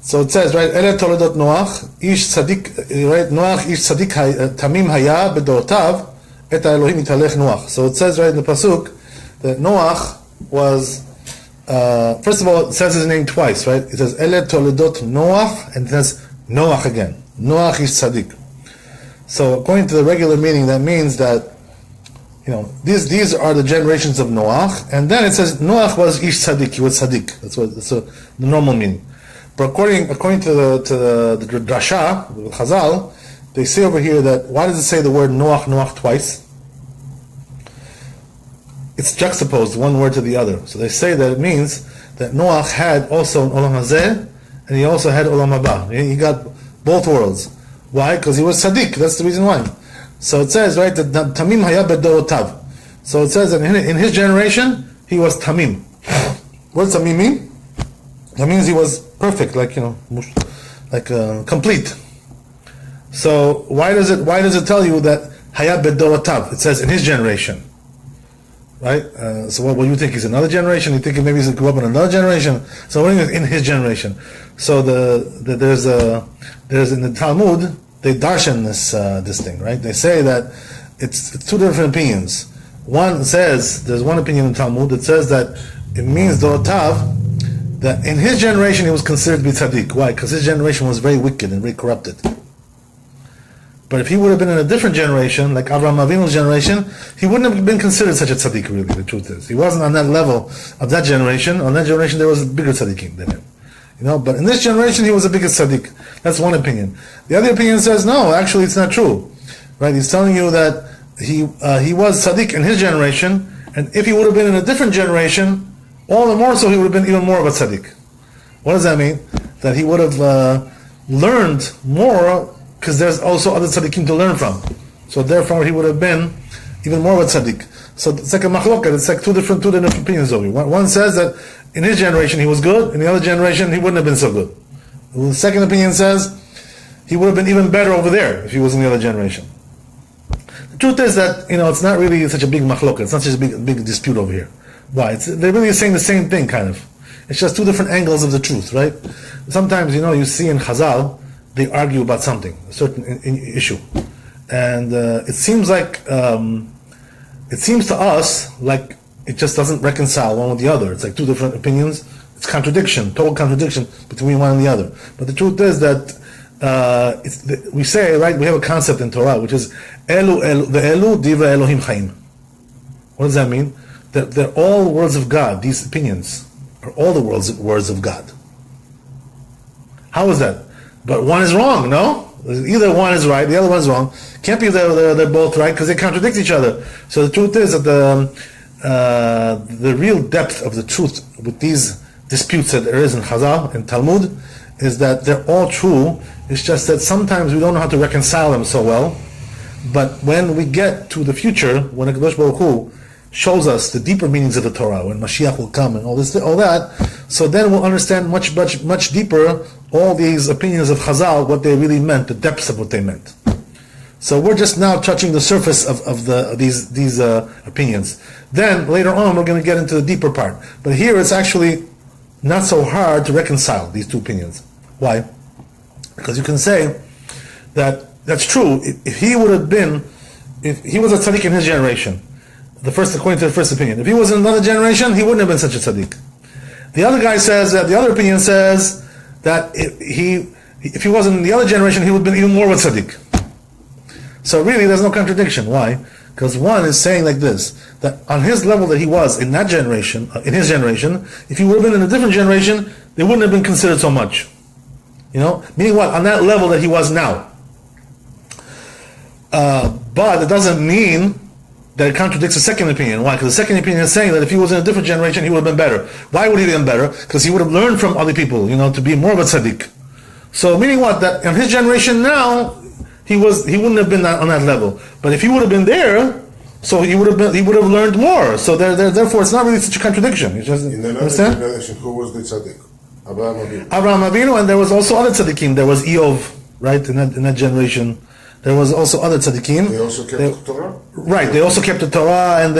So it says, right, Ele Toledot Noach, Ish Tzadik, right, Noach Ish Tzadik Tamim Haya Bedorotav, Et Elohim Italech Noach. So it says right in the Pasuk that Noach was, first of all, it says his name twice, right? It says Ele Toledot Noach, and it says Noach again. Noach Ish Tzadik. So according to the regular meaning, that means that, these are the generations of Noach, and then it says Noach was Ish Tzadik, he was Tzadik. That's the normal meaning. But according to the drasha, the Chazal, they say over here that, why does it say the word Noach twice? It's juxtaposed one word to the other. So they say that it means that Noach had also an Olam Hazeh, and he also had Olam Haba. He got both worlds. Why? Because he was Tzaddik. That's the reason why. So it says, right, that Tamim Haya Bedorotav. So it says that in his generation, he was Tamim. What does Tamim mean? That means he was perfect, complete. So why does it tell you that Haya Bedorotav? It says in his generation, right? So what do you think? He's another generation? You think maybe he grew up in another generation? So what do you mean in his generation? So there's in the Talmud they darshan this thing, right? They say that it's two different opinions. One says, there's one opinion in Talmud that says that it means Dorotav, that in his generation he was considered to be tzaddik. Why? Because his generation was very wicked and very corrupted. But if he would have been in a different generation, like Avraham Avinu's generation, he wouldn't have been considered such a tzaddik, really, the truth is. He wasn't on that level of that generation. On that generation there was a bigger tzaddikim than him. But in this generation he was the biggest tzaddik. That's one opinion. The other opinion says, no, actually it's not true. Right? He's telling you that he was tzaddik in his generation, and if he would have been in a different generation, all the more so he would have been even more of a tzaddik. What does that mean? That he would have learned more, because there's also other tzaddikim to learn from. So therefore he would have been even more of a tzaddik. So it's like a machloket, it's like two different opinions over here. One says that in his generation he was good, in the other generation he wouldn't have been so good. The second opinion says he would have been even better over there if he was in the other generation. The truth is that, it's not really such a big machloket, it's not such a big dispute over here. Why? They're really saying the same thing, kind of. It's just two different angles of the truth, right? Sometimes, you see in Chazal, they argue about something, a certain issue. And it seems to us like it just doesn't reconcile one with the other. It's like two different opinions. It's total contradiction between one and the other. But the truth is that we say, right, we have a concept in Torah, which is Elu Divrei Elohim Chaim. What does that mean? They're all words of God. These opinions are all the words of God. How is that? But one is wrong, no? Either one is right, the other one is wrong. Can't be they're both right, because they contradict each other. So the truth is that the real depth of the truth with these disputes that there is in Chazal and Talmud is that they're all true. It's just that sometimes we don't know how to reconcile them so well. But when we get to the future, when HaKadosh Baruch Hu shows us the deeper meanings of the Torah, when Mashiach will come and all that, so then we'll understand much deeper all these opinions of Chazal, what they really meant, the depths of what they meant. So we're just now touching the surface of these opinions. Then later on we're going to get into the deeper part. But here it's actually not so hard to reconcile these two opinions. Why? Because you can say that that's true. If he was a tzaddik in his generation, according to the first opinion, if he was in another generation, he wouldn't have been such a tzaddik. The other guy says that the other opinion says that if he wasn't in the other generation, he would have been even more of a tzaddik. So really, there's no contradiction. Why? Because one is saying like this, that on his level that he was in that generation, if he would have been in a different generation, they wouldn't have been considered so much. Meaning what? On that level that he was now. But it doesn't mean that it contradicts the second opinion. Why? Because the second opinion is saying that if he was in a different generation, he would have been better. Why would he have been better? Because he would have learned from other people, to be more of a tzaddik. So meaning what? That in his generation now, he wouldn't have been on that level. But if he would have been there, so he would have learned more. So therefore, it's not really such a contradiction. In another generation, who was the tzaddik? Avraham Avinu, and there was also other tzaddikim. There was Eov, right, in that generation. There was also other tzaddikim. They also kept the Torah? Right, they also kept the Torah,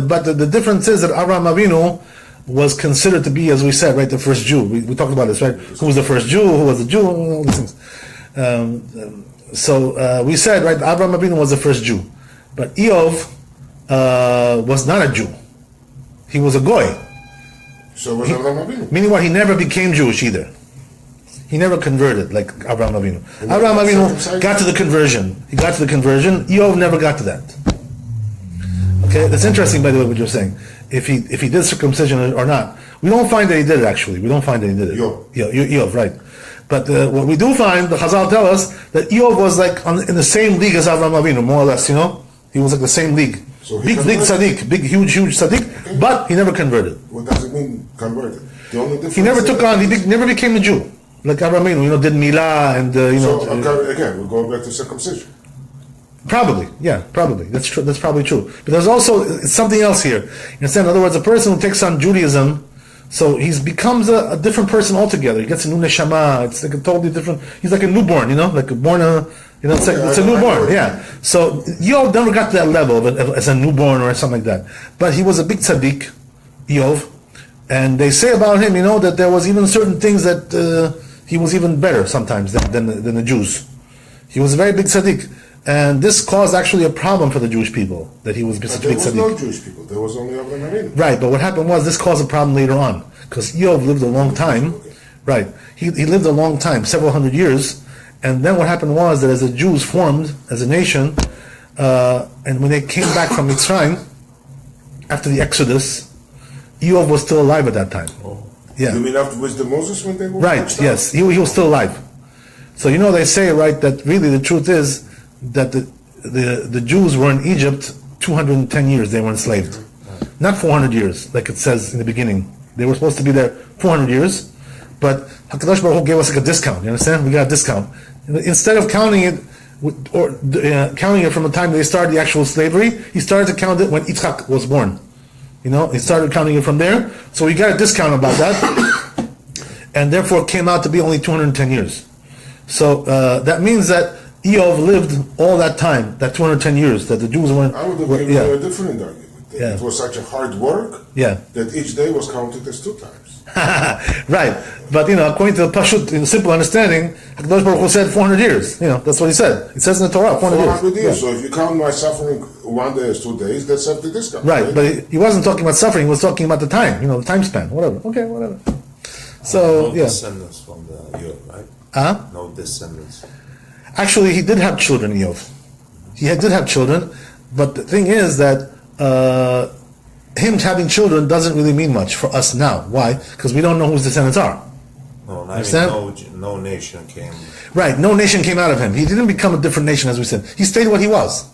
but the difference is that Avraham Avinu was considered to be, as we said, right, the first Jew. We talked about this, right? Who was the first Jew? Who was the Jew? All these things. So we said, right, Avraham Avinu was the first Jew, but Eov was not a Jew. He was a goy. So was Avraham Avinu. Meaning what? He never became Jewish either. He never converted like Avraham Avinu. Avraham Avinu got to the conversion. He got to the conversion. Eov never got to that. Okay, that's interesting, by the way, what you're saying. If he did circumcision or not, we don't find that he did it. Actually, we don't find that he did it. Eov, right? But what we do find, the Chazal tell us that Eov was like in the same league as Avraham Avinu, more or less. You know, he was like the same league. So big tzaddik, big, huge tzaddik, okay. But he never converted. What does it mean, converted? The only difference he never took on. He never became a Jew. Like Avraham Avinu, did milah and So again, we're going back to circumcision. Probably, yeah, probably. That's true. That's probably true. But there's also something else here. You understand? In other words, a person who takes on Judaism, so he becomes a different person altogether. He gets a new neshama. It's like a totally different. He's like a newborn, like a born. It's a newborn. Yeah. So Eov never got to that level as a newborn or something like that. But he was a big tzaddik, Eov, and they say about him, that there was even certain things that he was even better sometimes than the Jews. He was a very big tzaddik. And this caused actually a problem for the Jewish people, that he was such a big tzaddik. There was no Jewish people, there was only Avraham Avinu. Right, but what happened was this caused a problem later on, because Eov lived a long time. Okay. Right, he lived a long time, several hundred years, and then what happened was that as the Jews formed as a nation, and when they came back from Mitzrayim, after the Exodus, Eov was still alive at that time. Oh. Yeah. You mean after wisdom Moses when they were? Right, yes, he was still alive. So they say, right, that really the truth is that the Jews were in Egypt 210 years they were enslaved. Not 400 years, like it says in the beginning. They were supposed to be there 400 years, but HaKadosh Baruch Hu gave us like a discount, you understand? We got a discount. Instead of counting it, counting it from the time they started the actual slavery, he started to count it when Yitzchak was born. He started counting it from there, so we got a discount about that, and therefore it came out to be only 210 years. So that means that Eov lived all that time, that 210 years, that the Jews weren't. I would have given you a different argument. Yeah. It was such a hard work that each day was counted as 2 times. Right, but according to the Pashut, in simple understanding, HaKadosh Baruch Hu said 400 years. That's what he said. It says in the Torah, 400 years. So if you count my suffering one day as 2 days, that's empty discount. Right, but he wasn't talking about suffering. He was talking about the time. The time span. Whatever. Okay, whatever. So no descendants from the Eov, right? No descendants. Actually, he did have children, Eov. He did have children, but the thing is that him having children doesn't really mean much for us now. Why? Because we don't know whose descendants are. No, no nation came. Right, no nation came out of him. He didn't become a different nation, as we said. He stayed what he was.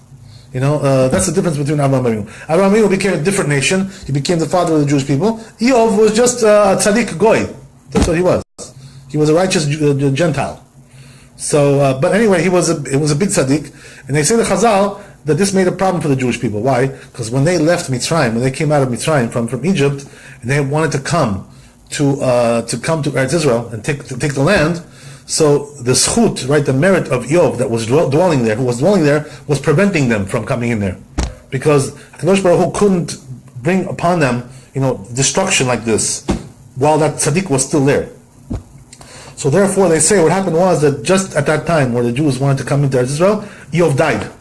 That's the difference between Avraham Avinu. Avraham Avinu became a different nation. He became the father of the Jewish people. Eov was just a tzaddik goy. That's what he was. He was a righteous Gentile. So, but anyway, it was a big tzaddik, and they say the Chazal that this made a problem for the Jewish people. Why? Because when they left Mitzrayim, when they came out of Mitzrayim from Egypt, and they wanted to come to Eretz Israel and take the land, so the schut, right, the merit of Eov that was dwelling there, was preventing them from coming in there, because HaKadosh Baruch Hu couldn't bring upon them, destruction like this, while that tzaddik was still there. So therefore, they say what happened was that just at that time, where the Jews wanted to come into Israel, Eov died.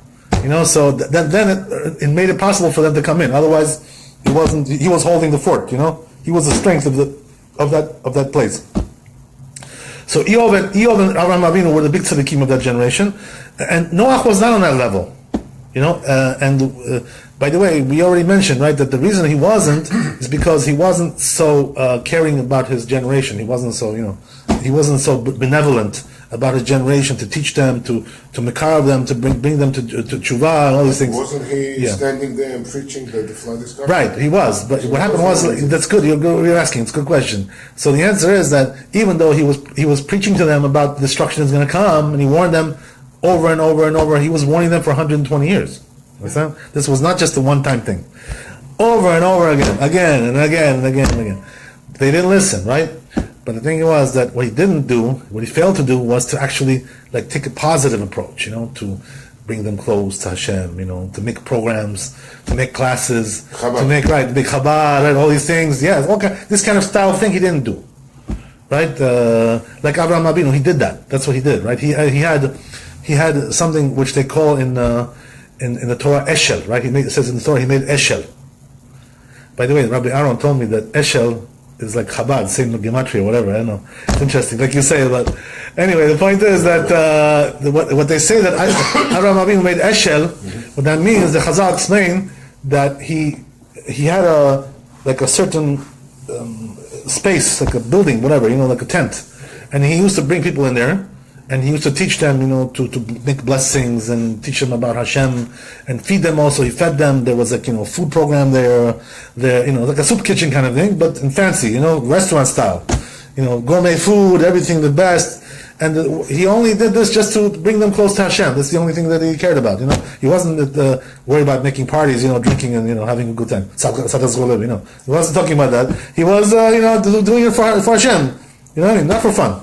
So then it made it possible for them to come in. Otherwise, he wasn't. He was holding the fort. He was the strength of that place. So Eov and Avraham Avinu were the big tzaddikim of that generation, and Noach was not on that level. By the way, we already mentioned, right, that the reason he wasn't is because he wasn't so caring about his generation. He wasn't so, he wasn't so benevolent about his generation to teach them, to mekarav them, to bring them to tshuva and all these things. Wasn't he standing there and preaching that the flood is coming? Right, he was. But what happened was, that's good. You're asking. It's a good question. So the answer is that even though he was preaching to them about destruction is going to come, and he warned them over and over and over, he was warning them for 120 years. Understand? This was not just a one-time thing. Over and over again and again. They didn't listen, right? But the thing was that what he failed to do was to actually take a positive approach, to bring them close to Hashem, to make programs, to make classes, to make Chabad, right, all these things. Yeah, this kind of style thing he didn't do. Right? Like Avraham Avinu, he did that. That's what he did, right? He had something which they call in the Torah Eshel, right? It says in the Torah he made Eshel. By the way, Rabbi Aaron told me that Eshel is like Chabad, same gematria, whatever. I don't know. It's interesting, like you say. But anyway, the point is that what they say that Avraham Avinu made Eshel. What that means, the Chazal explain that he had a certain space, like a building, whatever, like a tent, and he used to bring people in there, and he used to teach them, to make blessings and teach them about Hashem and feed them also. He fed them. There was food program there, like a soup kitchen kind of thing, but in fancy, restaurant style, gourmet food, everything the best. And he only did this just to bring them close to Hashem. That's the only thing that he cared about. He wasn't worried about making parties, drinking and having a good time. He wasn't talking about that. He was doing it for Hashem. Not for fun.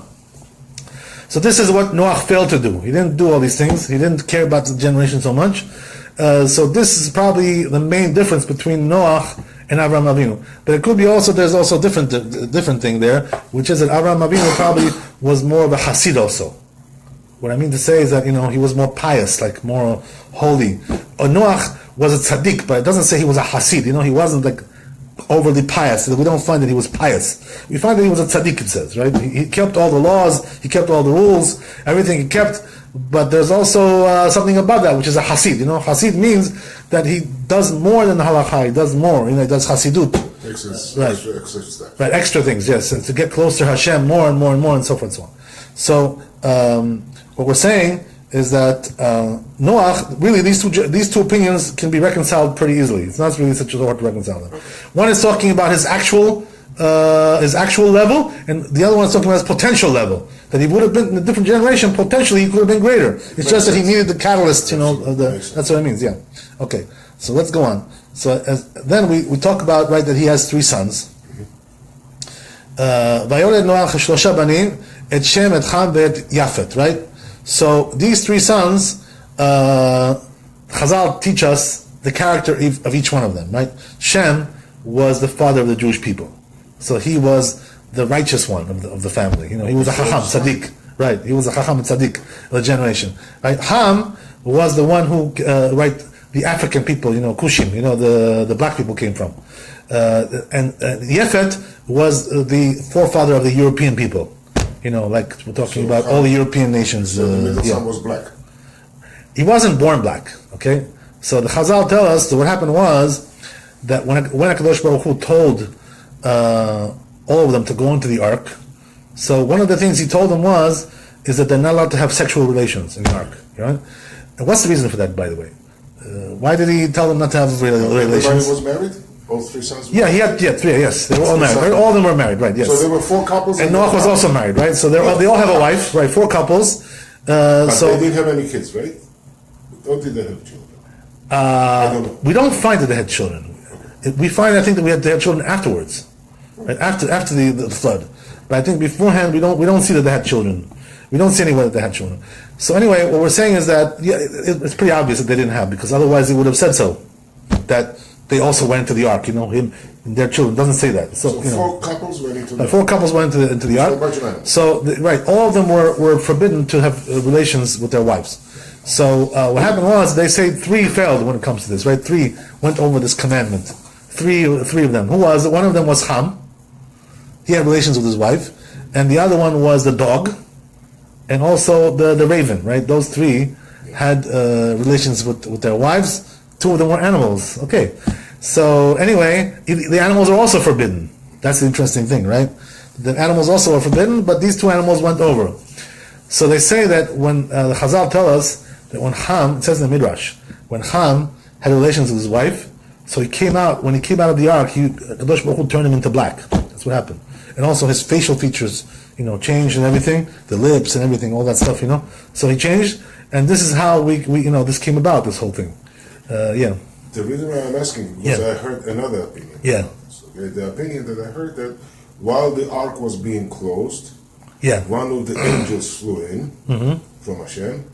So this is what Noach failed to do. He didn't do all these things. He didn't care about the generation so much. So this is probably the main difference between Noach and Avraham Avinu. But it could be there's also different thing there, which is that Avraham Avinu probably was more of a Hasid also. What I mean to say is that, he was more pious, like more holy. Noach was a tzaddik, but it doesn't say he was a Hasid. He wasn't like overly pious. We don't find that he was pious. We find that he was a tzaddik, it says, right? He kept all the laws, he kept all the rules, everything he kept, but there's also something about that, which is a Hasid. Hasid means that he does more than the halakha, he does more, he does Hasidut. Extra things, yes, and to get closer to Hashem more and more and more and so forth and so on. So, what we're saying is that Noach, really these two opinions can be reconciled pretty easily. It's not really such a hard to reconcile them. One is talking about his actual level, and the other one is talking about his potential level. That he would have been in a different generation, potentially he could have been greater. It's just that he needed the catalyst, that's what it means, yeah. Okay, so let's go on. So then we talk about, right, that he has three sons. Vayoled Noach shlosha banim, et Shem, et Ham, ve'et Yafet, right? So these three sons, Chazal teach us the character of each one of them, right? Shem was the father of the Jewish people. So he was the righteous one of the family. He was a Chacham, Tzaddik, right? He was a Chacham and Tzaddik of the generation, right? Ham was the one who, the African people, Kushim, the black people came from. And Yefet was the forefather of the European people. Like we're talking about all the European nations. So the middle son was black. He wasn't born black, okay? So the Chazal tell us that what happened was that when HaKadosh Baruch Hu told all of them to go into the ark, so one of the things he told them is that they're not allowed to have sexual relations in the ark, right? And what's the reason for that, by the way? Why did he tell them not to have relations? Everybody was married? All three sons were married? He had three, yes. They were all married, right? All of them were married, right, yes. So there were four couples? And Noach was also married, right? So they all have a wife, right? Four couples. But they didn't have any kids, right? Or did they have children? I don't know. We don't find that they had children. Okay. We find, I think, that they had children afterwards. Right? After the flood. But I think beforehand we don't see that they had children. We don't see anywhere that they had children. So anyway, what we're saying is that it's pretty obvious that they didn't have, because otherwise they would have said so. That they also went into the ark, him and their children. It doesn't say that. So four couples went into the ark. Four couples went into the ark. So all of them were forbidden to have relations with their wives. So what happened was, they say three failed when it comes to this, right? Three went over this commandment. Three of them. One of them was Ham. He had relations with his wife, and the other one was the dog, and also the raven, right? Those three had relations with their wives. Two of them were animals. Okay. So anyway, the animals are also forbidden. That's the interesting thing, right? The animals also are forbidden, but these two animals went over. So they say that when the Chazal tell us that when Ham, it says in the Midrash, when Ham had relations with his wife, so when he came out of the ark, Kadosh Baruch Hu turned him into black. That's what happened. And also his facial features, changed and everything, the lips and everything, all that stuff, So he changed, and this is how we this came about, this whole thing. The reason why I'm asking was I heard another opinion. Yeah. So the opinion that I heard that while the ark was being closed, one of the angels flew in from Hashem,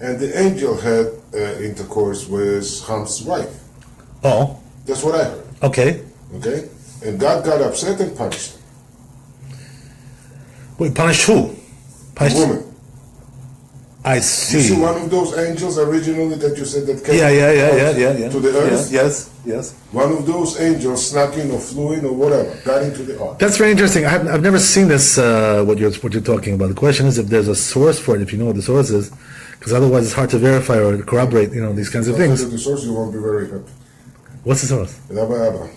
and the angel had intercourse with Ham's wife. Oh, That's what I heard. okay. Okay? And God got upset and punished him. Wait, punished who? Punished The woman. I You see. see one of those angels originally that you said that came Yeah. to the earth? Yes. One of those angels snuck in or flew in or whatever, got into the ark. That's very interesting. I've never seen this. What you're talking about. The question is if there's a source for it. If you know what the source is, because otherwise it's hard to verify or corroborate. These kinds of If I tell things. you the source, you won't be very happy. What's the source? Rabbi.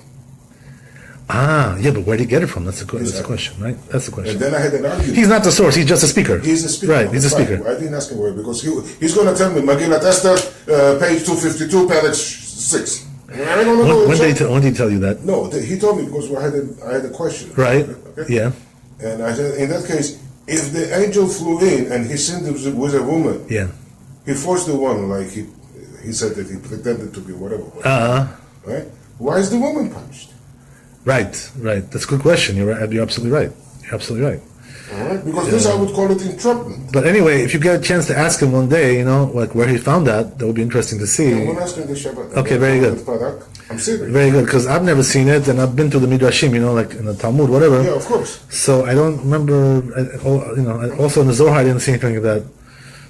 Yeah, but where did he get it from? That's the question, right? That's the question. And then I had an argument. He's not the source. He's just a speaker. He's a speaker. Right. He's a speaker. I didn't ask him why, because he's going to tell me Megillat Esther, page 252, page 6. I don't know. When did he tell you that? No, he told me because I had a question. Right. Okay? Yeah. And I said, in that case, if the angel flew in and he sinned with a woman, Yeah. he forced the woman, like he said that he pretended to be whatever. Right? Why is the woman punished? Right. That's a good question. You're right. You're absolutely right. All right? Because this I would call it entrapment. But anyway, if you get a chance to ask him one day, like where he found that would be interesting to see. I'm going to ask him the Shabbat. Okay, very good. I'm serious. Very good, because I've never seen it, and I've been to the Midrashim, like in the Talmud, whatever. Yeah, of course. So I don't remember. Also in the Zohar, I didn't see anything like that.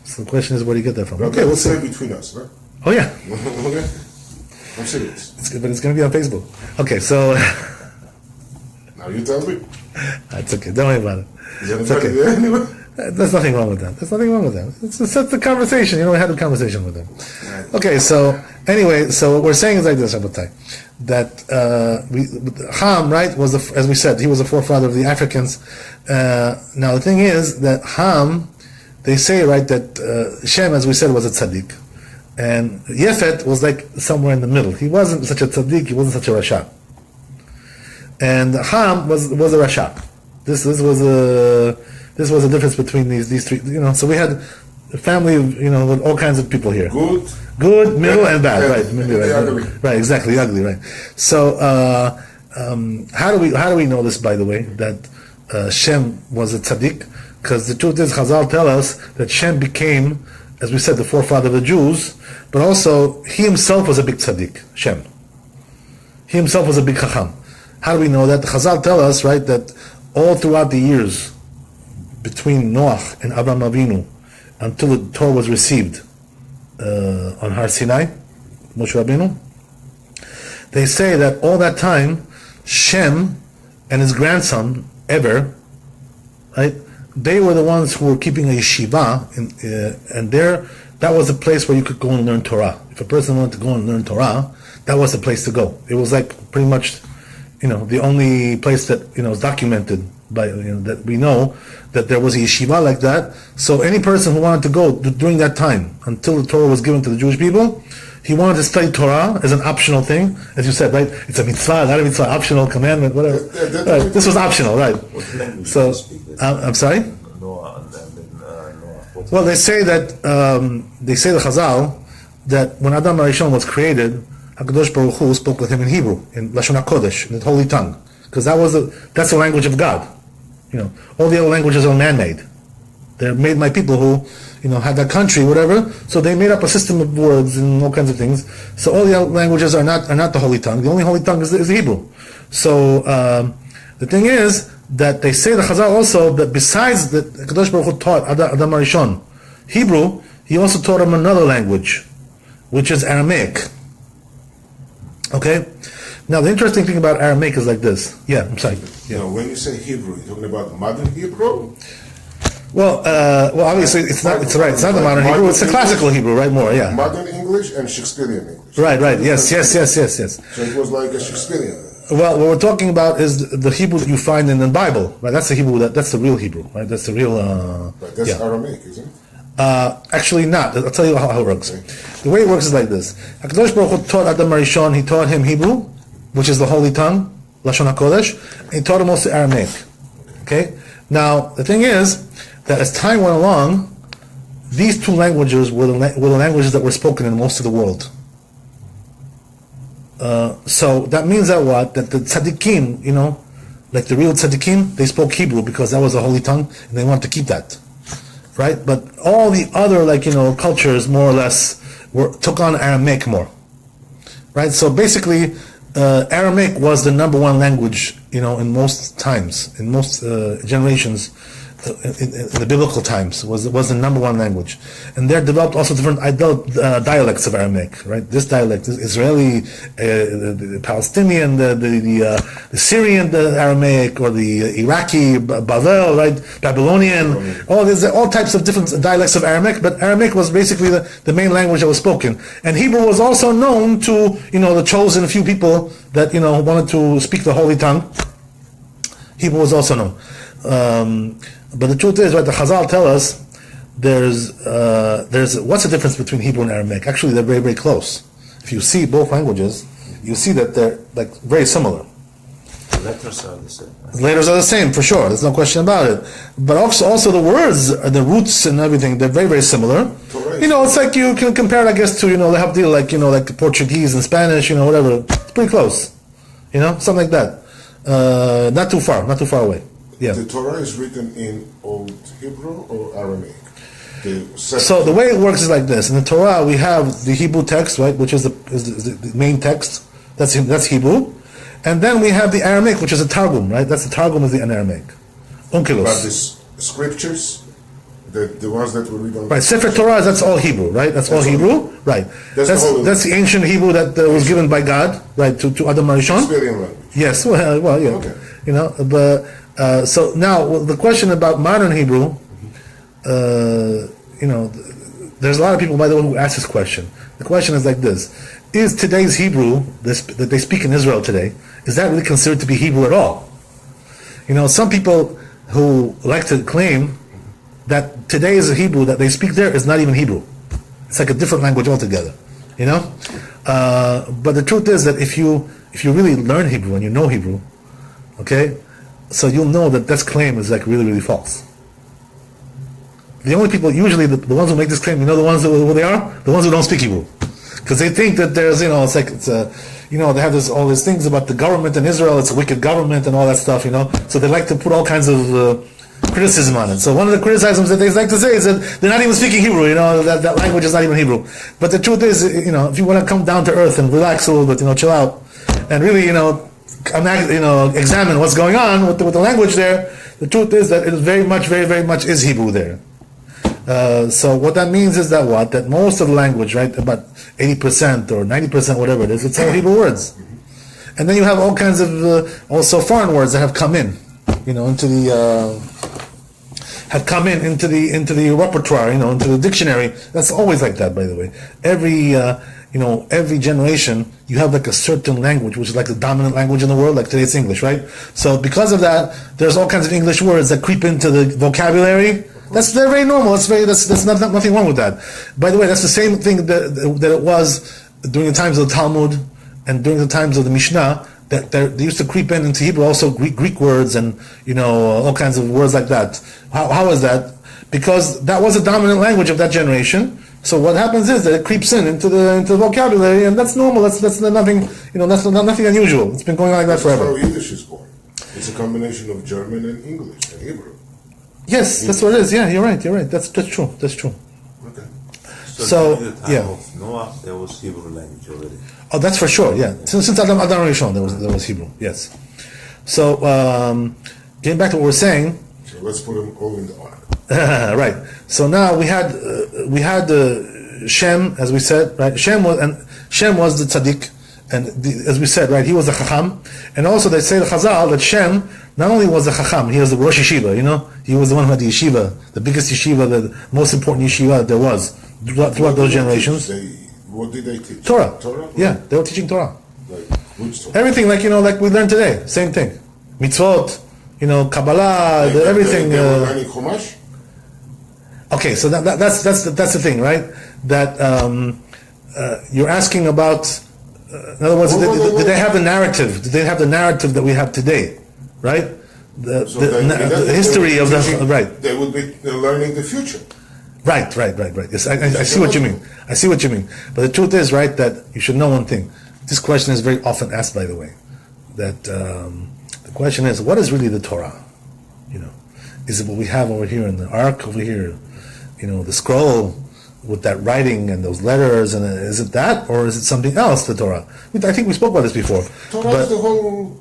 So the question is, where do you get that from? But Okay, we'll say see. between us, right? Oh yeah, Okay? I'm serious. but it's going to be on Facebook. Okay, so Now you tell me. that's okay. Don't worry about it. Is there It's anybody okay. there anyway? There's nothing wrong with that. It's the conversation. We had a conversation with them. Okay, so anyway, so what we're saying is like this, Rabbi, that Ham, right, was as we said, he was the forefather of the Africans. Now the thing is that Ham, they say, right, that Shem, as we said, was a tzaddik, and Yefet was like somewhere in the middle. He wasn't such a tzaddik. He wasn't such a rasha. And Ham was a rasha. This was a difference between these three. So we had a family of with all kinds of people here. Good, middle, and bad. Right, right, exactly, ugly. Right. So how do we know this? By the way, that Shem was a tzaddik, because the truth is, Chazal tell us that Shem became, as we said, the forefather of the Jews, but also he himself was a big tzaddik. Shem. He himself was a big chacham. How do we know that? The Chazal tell us, right, that all throughout the years between Noach and Abraham Avinu, until the Torah was received on Har Sinai, Moshe Rabbeinu, they say that all that time, Shem and his grandson, Eber, right, they were the ones who were keeping a yeshiva, and that was a place where you could go and learn Torah. If a person wanted to go and learn Torah, that was the place to go. It was like pretty much, the only place that is documented by that we know that there was a yeshiva like that. So any person who wanted to go during that time until the Torah was given to the Jewish people, he wanted to study Torah as an optional thing, as you said, right? It's a mitzvah, not a mitzvah, optional commandment, whatever. Right. This was optional, right? So, I'm sorry. Well, they say the Chazal that when Adam Arishon was created, HaKadosh Baruch Hu spoke with him in Hebrew, in Lashon HaKodesh, in the Holy Tongue, because that's the language of God. All the other languages are man-made. They're made by people who, had that country, whatever. So they made up a system of words and all kinds of things. So all the other languages are not the Holy Tongue. The only Holy Tongue is the Hebrew. So the thing is that they say the Chazal also that besides that HaKadosh Baruch Hu taught Adam Arishon Hebrew, he also taught him another language, which is Aramaic. Okay? Now, the interesting thing about Aramaic is like this. Yeah, I'm sorry. Yeah. When you say Hebrew, you're talking about modern Hebrew? Well, obviously, it's not the modern Hebrew, it's the classical Hebrew, right? More, yeah. Modern English and Shakespearean English. Right, yes. So it was like a Shakespearean. Well, what we're talking about is the Hebrew that you find in the Bible, right? That's the Hebrew, that's the real Hebrew, right? That's the real... Right, that's Aramaic, isn't it? Actually not. I'll tell you how it works. Okay. The way it works is like this. HaKadosh Baruch Hu taught Adam Arishon, he taught him Hebrew, which is the Holy Tongue, Lashon HaKodesh, and he taught him also Aramaic. Okay? Now, the thing is that as time went along, these two languages were the languages that were spoken in most of the world. So that means that that the tzaddikim, like the real tzaddikim, they spoke Hebrew because that was the Holy Tongue, and they wanted to keep that. right? But all the other, cultures, more or less, took on Aramaic more, right? So basically, Aramaic was the number one language, in most times, in most generations, in the biblical times, was the number one language. And there developed also different dialects of Aramaic, right? This dialect, this Israeli, the Palestinian, the Syrian Aramaic, or the Iraqi, Bavel, right? Babylonian, all types of different dialects of Aramaic, but Aramaic was basically the main language that was spoken. And Hebrew was also known to, the chosen few people that, wanted to speak the holy tongue. Hebrew was also known. But the truth is, right, the Chazal tell us there's what's the difference between Hebrew and Aramaic? Actually, they're very, very close. If you see both languages, you see that they're very similar. The letters are the same. The letters are the same, for sure. There's no question about it. But also the words, the roots and everything, they're very, very similar. Correct. It's like you can compare it, I guess, to, they have deal like Portuguese and Spanish, whatever. It's pretty close. Something like that. Not too far away. Yeah. The Torah is written in Old Hebrew or Aramaic? So the way it works is like this. In the Torah, we have the Hebrew text, right, which is the main text. That's Hebrew. And then we have the Aramaic, which is a Targum, right? That's the Targum is the Aramaic. Onkelos. But the scriptures, the ones that we read on... Right, Sefer Torah, that's all Hebrew, right? That's all Hebrew, right? That's the ancient Hebrew that was given by God, right, to Adam Arishon. Syrian language. Yes, well, yeah. Okay. But so now the question about modern Hebrew, there's a lot of people, by the way, who ask this question. The question is like this: is today's Hebrew that they speak in Israel today, is that really considered to be Hebrew at all? Some people who like to claim that today's Hebrew that they speak there is not even Hebrew. It's like a different language altogether. But the truth is that if you really learn Hebrew and you know Hebrew, okay, so you'll know that this claim is really, really false. The only people, usually the ones who make this claim, the ones who they are? The ones who don't speak Hebrew. Because they think that there's, they have all these things about the government in Israel, it's a wicked government and all that stuff, so they like to put all kinds of criticism on it. So one of the criticisms that they like to say is that they're not even speaking Hebrew, that language is not even Hebrew. But the truth is, if you want to come down to earth and relax a little bit, chill out, and really, examine what's going on with the language there, the truth is that it is very much is Hebrew there. So what that means is that that most of the language, right, about 80% or 90%, whatever it is, it's all Hebrew words. And then you have all kinds of also foreign words that have come in, into the repertoire, into the dictionary. That's always like that, by the way. Every generation, you have a certain language, which is the dominant language in the world, like today it's English, right? So because of that, there's all kinds of English words that creep into the vocabulary. They're very normal. That's nothing wrong with that. By the way, that's the same thing that it was during the times of the Talmud and during the times of the Mishnah, that they used to creep into Hebrew also Greek words and all kinds of words like that. How is that? Because that was the dominant language of that generation. So what happens is that it creeps into the vocabulary, and that's normal. That's nothing. That's nothing unusual. It's been going on like that forever. That's how Yiddish is born. It's a combination of German and English and Hebrew. Yes, that's what it is. Yeah, you're right. That's true. Okay. So during the time of Noah, there was Hebrew language already. Oh, that's for sure. Yeah, since Adam Rishon, there was Hebrew. Yes. So getting back to what we're saying. So let's put them all in the ark. Right. So now we had Shem, as we said, right? Shem was the tzaddik, and as we said, right, he was the chacham, and also they say the Chazal that Shem not only was the chacham, he was the Rosh Yeshiva. He was the one who had the yeshiva, the biggest yeshiva, the most important yeshiva there was throughout those generations. What did they teach? Torah. Torah? Yeah, they were teaching Torah. Like which Torah? Everything like we learn today. Same thing. Mitzvot, Kabbalah, everything. They were learning Chumash? Okay, so that's the thing, right? That you're asking about. In other words, did they have the narrative? Did they have the narrative that we have today, right? The history of the right. They would be learning the future. Right. Yes, I see what you mean. But the truth is, right, that you should know one thing. This question is very often asked, by the way. That the question is, what is really the Torah? Is it what we have over here in the ark over here? The scroll with that writing and those letters, and is it that, or is it something else, the Torah? I think we spoke about this before. Torah is the whole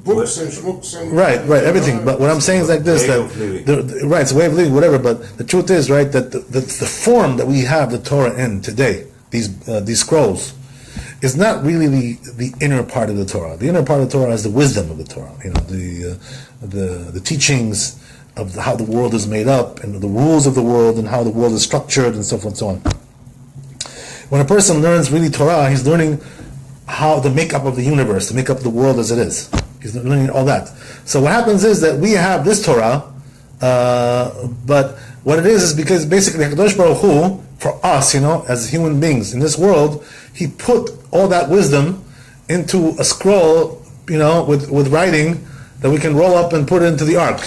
books and shmooks and... Right, everything. But what I'm saying is like this, right, it's a way of living, whatever, but the truth is, right, that the form that we have the Torah in today, these scrolls, is not really the inner part of the Torah. The inner part of the Torah is the wisdom of the Torah, the teachings of how the world is made up, and the rules of the world, and how the world is structured, and so forth and so on. When a person learns really Torah, he's learning how the makeup of the universe, the makeup of the world as it is. He's learning all that. So what happens is that we have this Torah, but what it is because basically HaKadosh Baruch Hu, for us, as human beings in this world, he put all that wisdom into a scroll, with writing that we can roll up and put it into the ark.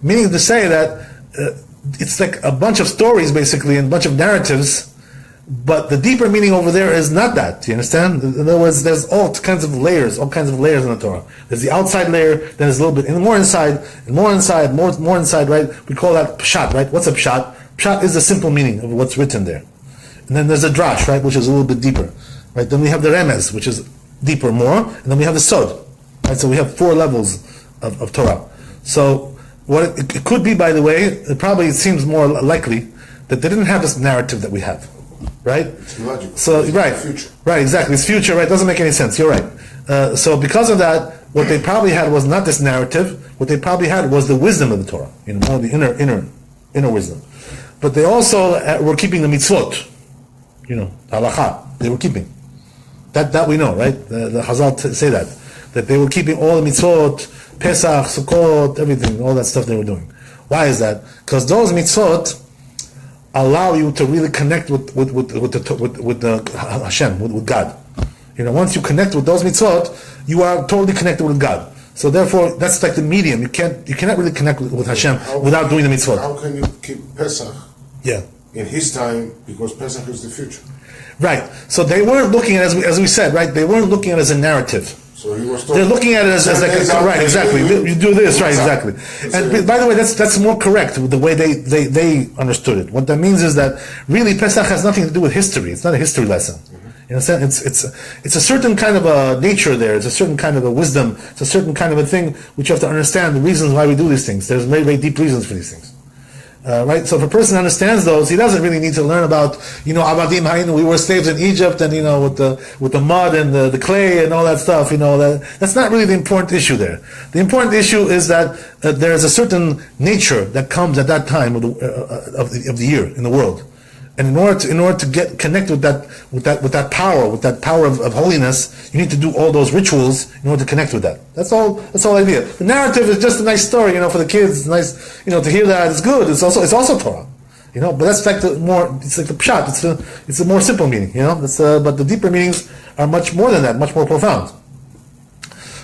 Meaning to say that it's like a bunch of stories, basically, and a bunch of narratives, but the deeper meaning over there is not that. You understand? In other words, there's all kinds of layers in the Torah. There's the outside layer, then there's a little bit more inside, more inside, right? We call that pshat, right? What's a pshat? Pshat is the simple meaning of what's written there. And then there's a drash, right, which is a little bit deeper, right? Then we have the remez, which is deeper, more, and then we have the sod, right? So we have 4 levels of Torah. So what it could be, by the way, it seems more likely that they didn't have this narrative that we have, right? It's logical. So right, future. Right, exactly. It's future, right? Doesn't make any sense. You're right. So because of that, what they probably had was not this narrative. What they probably had was the wisdom of the Torah, more the inner wisdom. But they also were keeping the mitzvot, halacha. They were keeping. That we know, right? The Chazal say that they were keeping all the mitzvot. Pesach, Sukkot, everything, all that stuff they were doing. Why is that? Because those mitzvot allow you to really connect with the Hashem, with God. Once you connect with those mitzvot, you are totally connected with God. So therefore, that's like the medium. You cannot really connect with Hashem without doing the mitzvot. How can you keep Pesach? Yeah. In his time, because Pesach is the future. Right. So they weren't looking at it, as we said, right? They weren't looking at it as a narrative. So he was they're looking at it as like right, exactly. You do this, right, exactly. And by the way, that's more correct with the way they understood it. What that means is that really Pesach has nothing to do with history. It's not a history lesson. You understand? It's a certain kind of a nature there. It's a certain kind of a wisdom. It's a certain kind of a thing which you have to understand the reasons why we do these things. There's very, very deep reasons for these things. Right? So if a person understands those, he doesn't really need to learn about, Abadim Hainu, we were slaves in Egypt, and with the mud and the clay and all that stuff. That's not really the important issue there. The important issue is that there is a certain nature that comes at that time of the year in the world. And in order to get connect with that power of holiness, you need to do all those rituals in order to connect with that. That's all the idea. The narrative is just a nice story, for the kids. It's nice, to hear that. It's good. It's also Torah, but that's like it's like the pshat. It's a more simple meaning, but the deeper meanings are much more than that, much more profound.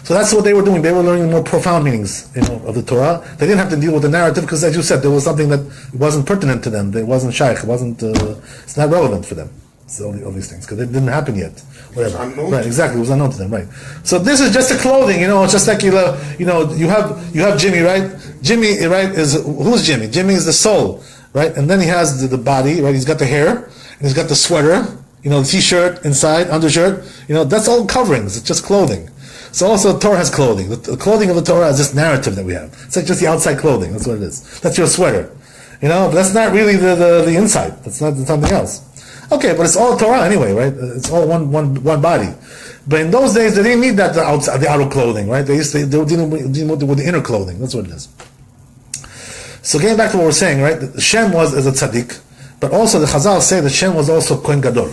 So that's what they were doing. They were learning more profound meanings, of the Torah. They didn't have to deal with the narrative because, as you said, there was something that wasn't pertinent to them. It wasn't shaykh. It's not relevant for them. So all these things because it didn't happen yet. Whatever. Right? Exactly. It was unknown to them. Right. So this is just the clothing. It's just like you have Jimmy, right? Jimmy, right? Who's Jimmy? Jimmy is the soul, right? And then he has the body, right? He's got the hair and he's got the sweater. The t-shirt inside, undershirt. That's all coverings. It's just clothing. So also the Torah has clothing. The clothing of the Torah is this narrative that we have. It's like just the outside clothing. That's what it is. That's your sweater. But that's not really the inside. That's not something else. Okay, but it's all Torah anyway, right? It's all one body. But in those days, they didn't need the outer clothing, right? They were dealing with the inner clothing. That's what it is. So getting back to what we're saying, right? Shem was as a tzaddik, but also the Chazal say that Shem was also Kohen Gadol.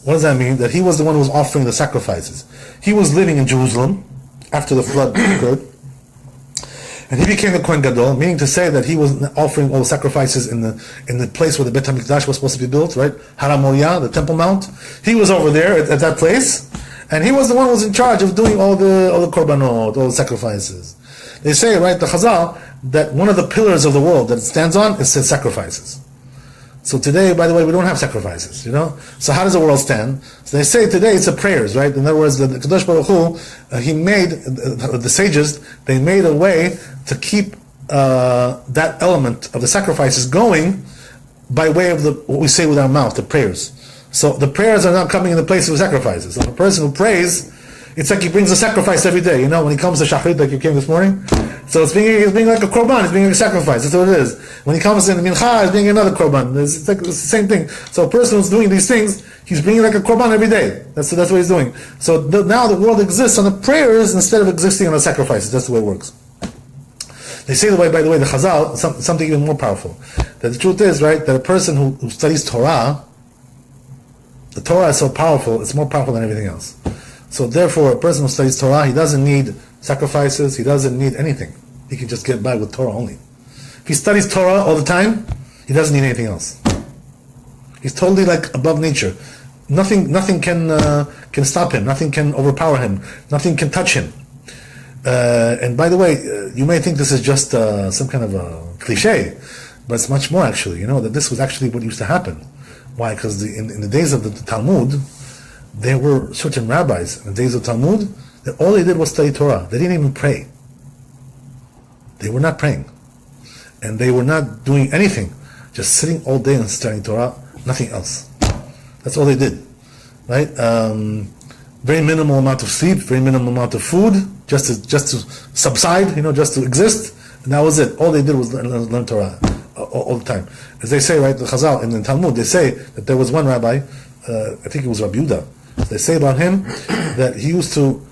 What does that mean? That he was the one who was offering the sacrifices. He was living in Jerusalem after the flood occurred, and he became the Kohen Gadol, meaning to say that he was offering all the sacrifices in the place where the Beit HaMikdash was supposed to be built, right? Har HaMoriah, the Temple Mount. He was over there at that place, and he was the one who was in charge of doing all the korbanot, all the sacrifices. They say, right, the Chazal, that one of the pillars of the world that it stands on is sacrifices. So today, by the way, we don't have sacrifices, So how does the world stand? So they say today it's the prayers, right? In other words, the Kadosh Baruch Hu, he made, the sages, they made a way to keep that element of the sacrifice is going by way of what we say with our mouth, the prayers. So the prayers are not coming in the place of the sacrifices. So a person who prays, it's like he brings a sacrifice every day. You know, when he comes to Shachrit, like you came this morning, so it's being like a korban, it's being a sacrifice. That's what it is. When he comes in the mincha, it's being another korban. It's like the same thing. So a person who's doing these things, he's bringing like a korban every day. That's what he's doing. So now the world exists on the prayers instead of existing on the sacrifices. That's the way it works. They say, by the way, the Chazal, something even more powerful. That the truth is, right, that a person who studies Torah, the Torah is so powerful, it's more powerful than everything else. So therefore, a person who studies Torah, he doesn't need sacrifices, he doesn't need anything. He can just get by with Torah only. If he studies Torah all the time, he doesn't need anything else. He's totally like above nature. Nothing can stop him. Nothing can overpower him. Nothing can touch him. And by the way, you may think this is just some kind of a cliche, but it's much more actually. You know that this was actually what used to happen. Why? Because in the days of the Talmud, there were certain rabbis in the days of Talmud that all they did was study Torah. They didn't even pray. They were not praying, and they were not doing anything, just sitting all day and studying Torah. Nothing else. That's all they did, right? Very minimal amount of sleep, very minimal amount of food, just to subside, just to exist, and that was it. All they did was learn Torah all the time. As they say, right, the Chazal in the Talmud, they say that there was one rabbi, I think it was Rabbi Yehuda. They say about him that he used to,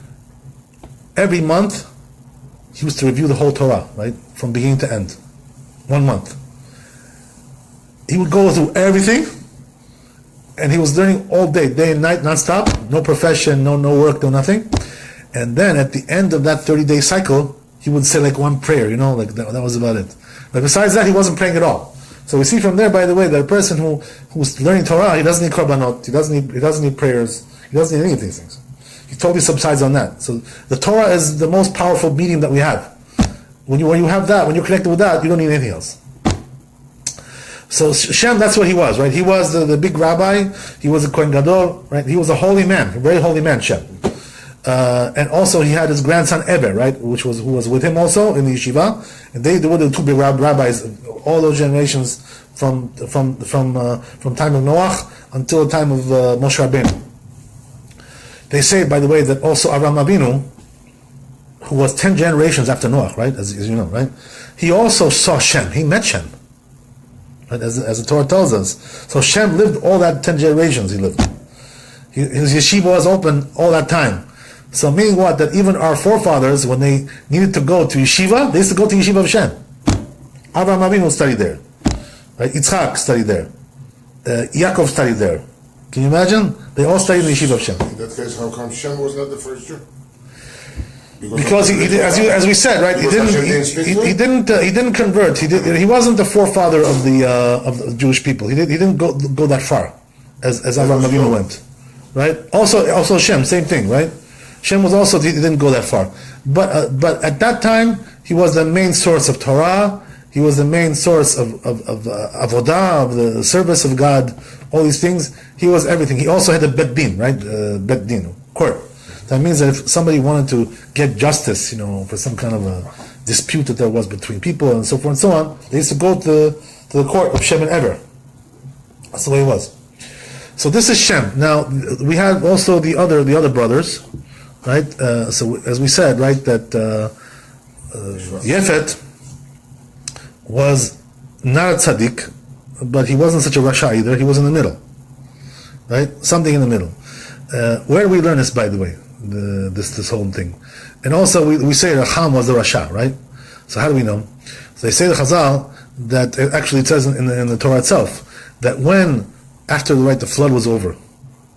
every month, he used to review the whole Torah, right, from beginning to end, 1 month. He would go through everything, and he was learning all day and night, non-stop, no profession, no work, no nothing. And then at the end of that 30-day cycle, he would say like one prayer, like that was about it. But besides that, he wasn't praying at all. So we see from there, by the way, that a person who's learning Torah, he doesn't need korbanot, he doesn't need prayers, he doesn't need any of these things. He totally subsides on that. So the Torah is the most powerful medium that we have. When you have that, when you're connected with that, you don't need anything else. So Shem, that's what he was, right? He was the big rabbi. He was a Kohen Gadol, right? He was a holy man, a very holy man, Shem. And also he had his grandson Eber, right, who was with him also in the yeshiva. And they were the two big rabbis, all those generations from time of Noach until the time of Moshe Rabbeinu. They say, by the way, that also Avraham Avinu, who was 10 generations after Noach, right, as you know, right? He also saw Shem. He met Shem. Right, as the Torah tells us. So Shem lived all that 10 generations he lived. His yeshiva was open all that time. So meaning what? That even our forefathers, when they needed to go to yeshiva, they used to go to yeshiva of Shem. Avraham Avinu studied there. Right? Yitzchak studied there. Yaakov studied there. Can you imagine? They all studied in the yeshiva of Shem. In that case, how come Shem was not the first Jew? Because as we said, right, he didn't convert. He wasn't the forefather of the Jewish people. He didn't go that far as Avraham Avinu went, right? Also Shem, same thing, right? Shem was also, he didn't go that far, but at that time he was the main source of Torah. He was the main source of avodah, of the service of God. All these things. He was everything. He also had a bet din, right? Bet din, court. That means that if somebody wanted to get justice, for some kind of a dispute that there was between people and so forth and so on, they used to go to the court of Shem and Eber. That's the way it was. So this is Shem. Now we have also the other brothers, right? So as we said, right, that Yefet was not a tzaddik, but he wasn't such a rasha either. He was in the middle, right? Something in the middle. Where do we learn this, by the way? This whole thing. And also we say that Ham was the Rasha, right? So how do we know? So they say the Chazal that actually it says in the Torah itself that when after the flood was over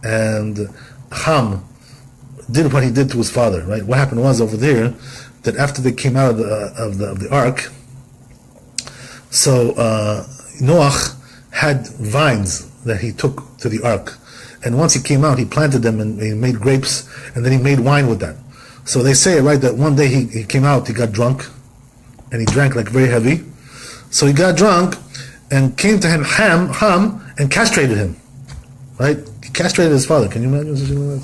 and Ham did what he did to his father, right? What happened was over there that after they came out of the ark, so Noach had vines that he took to the ark. And once he came out, he planted them and he made grapes, and then he made wine with that. So they say, right, that one day he came out, he got drunk, and he drank like very heavy. So he got drunk and came to him, Ham, and castrated him. Right? He castrated his father. Can you imagine?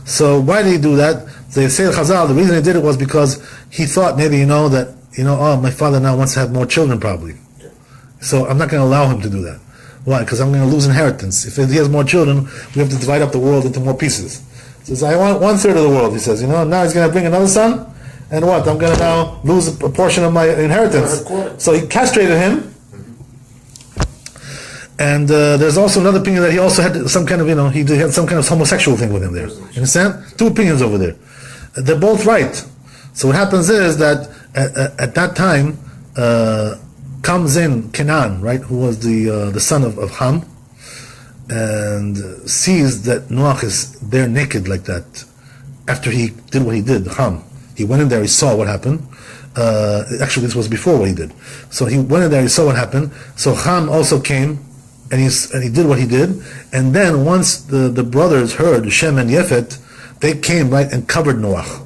So why did he do that? They say Chazal, the reason he did it was because he thought maybe, that my father now wants to have more children probably. So I'm not going to allow him to do that. Why? Because I'm going to lose inheritance. If he has more children, we have to divide up the world into more pieces. He says, I want 1/3 of the world. He says, now he's going to bring another son, and what? I'm going to now lose a portion of my inheritance. So he castrated him. And there's also another opinion that he also had some kind of, he had some kind of homosexual thing with him there. You understand? Two opinions over there. They're both right. So what happens is that at that time comes in Canaan, right, who was the son of Ham, and sees that Noach is there naked like that. After he did what he did, Ham, he went in there, he saw what happened. Actually, this was before what he did. So he went in there, he saw what happened. So Ham also came. And he did what he did, and then once the brothers heard Shem and Yefet, they came right and covered Noach.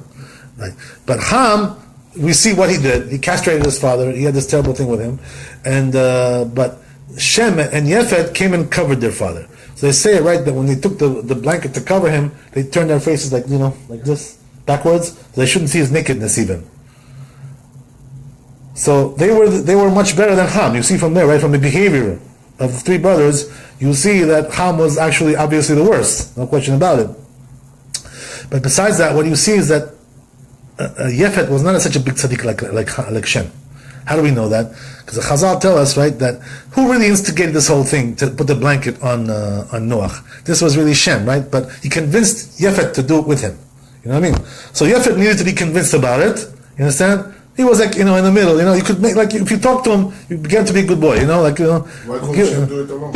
Right, but Ham, we see what he did. He castrated his father. He had this terrible thing with him, and but Shem and Yefet came and covered their father. So they say right that when they took the blanket to cover him, they turned their faces like this backwards. So they shouldn't see his nakedness even. So they were much better than Ham. You see from there, right, from the behavior of the three brothers, you see that Ham was actually obviously the worst, no question about it. But besides that, what you see is that Yefet was not such a big tzaddik like Shem. How do we know that? Because the Chazal tell us, right, that who really instigated this whole thing to put the blanket on Noach? This was really Shem, right? But he convinced Yefet to do it with him. You know what I mean? So Yefet needed to be convinced about it. You understand? He was like, in the middle, you could make, like, if you talk to him, you began to be a good boy, Why couldn't Shem do it alone?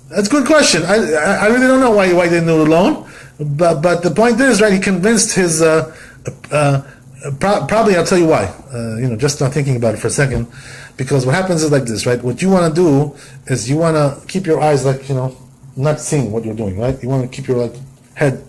That's a good question. I really don't know why he didn't do it alone. But the point is, right, he convinced his, probably I'll tell you why, just not thinking about it for a second, because what happens is like this, right, what you want to do is you want to keep your eyes, like, not seeing what you're doing, right, you want to keep your, head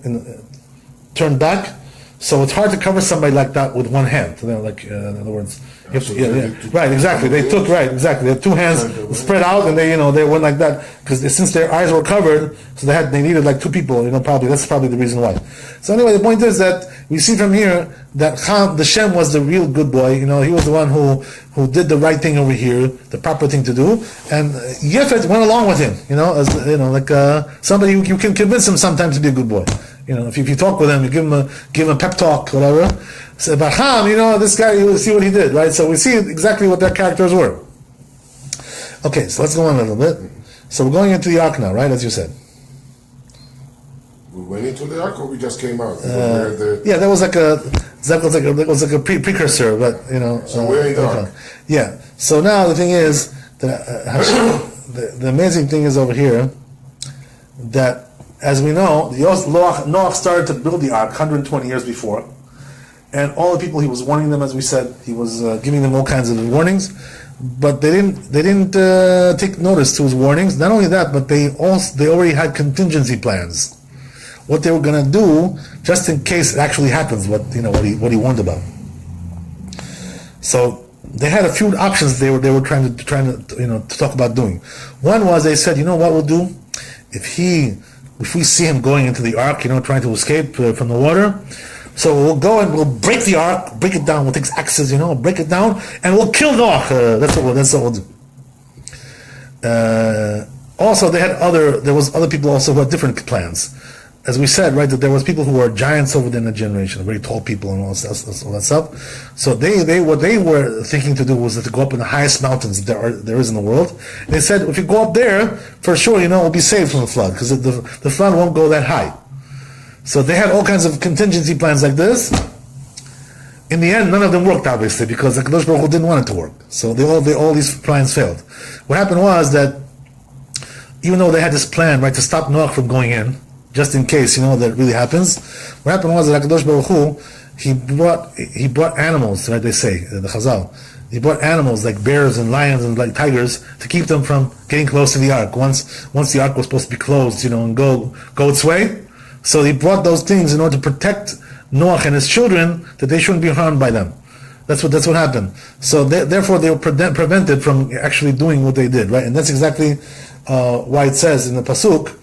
turned back. So it's hard to cover somebody like that with one hand. In other words, right, exactly. They took, right, exactly. They had two hands spread out, and they went like that because since their eyes were covered, so they needed like two people. Probably that's probably the reason why. So anyway, the point is that we see from here that the Shem was the real good boy. He was the one who did the right thing over here, the proper thing to do, and Yefet went along with him. Somebody you can convince him sometimes to be a good boy. If you talk with him, you give him a pep talk, whatever. So, but Ham, this guy, you see what he did, right? So we see exactly what their characters were. Okay, so let's go on a little bit. So we're going into the ark now, right? As you said. We went into the ark, or we just came out? Yeah, that was like a precursor, but So we're in the ark. Yeah. So now the thing is that the amazing thing is over here that, as we know, Noach started to build the ark 120 years before, and all the people he was warning them, as we said, he was giving them all kinds of warnings, but they didn't take notice to his warnings. Not only that, but they already had contingency plans, what they were going to do just in case it actually happens. What he warned about. So they had a few options they were trying to talk about doing. One was they said, what we'll do if we see him going into the ark, trying to escape from the water, so we'll go and we'll break the ark, break it down. We'll take axes, break it down, and we'll kill Noach. That's what we'll do. Also, there was other people also who had different plans. As we said, right, that there was people who were giants over there in the generation, very tall people and all that stuff. So what they were thinking to do was to go up in the highest mountains there is in the world. And they said, if you go up there, for sure, we'll be saved from the flood, because the flood won't go that high. So they had all kinds of contingency plans like this. In the end, none of them worked, obviously, because the Kadosh Baruch Hu didn't want it to work. So all these plans failed. What happened was that, even though they had this plan, right, to stop Noach from going in, just in case, that really happens. What happened was that HaKadosh Baruch Hu, he brought animals, right, they say, the Chazal. He brought animals like bears and lions and like tigers to keep them from getting close to the ark. Once the ark was supposed to be closed, and go its way. So he brought those things in order to protect Noach and his children, that they shouldn't be harmed by them. That's what happened. So therefore they were prevented from actually doing what they did, right? And that's exactly why it says in the Pasuk,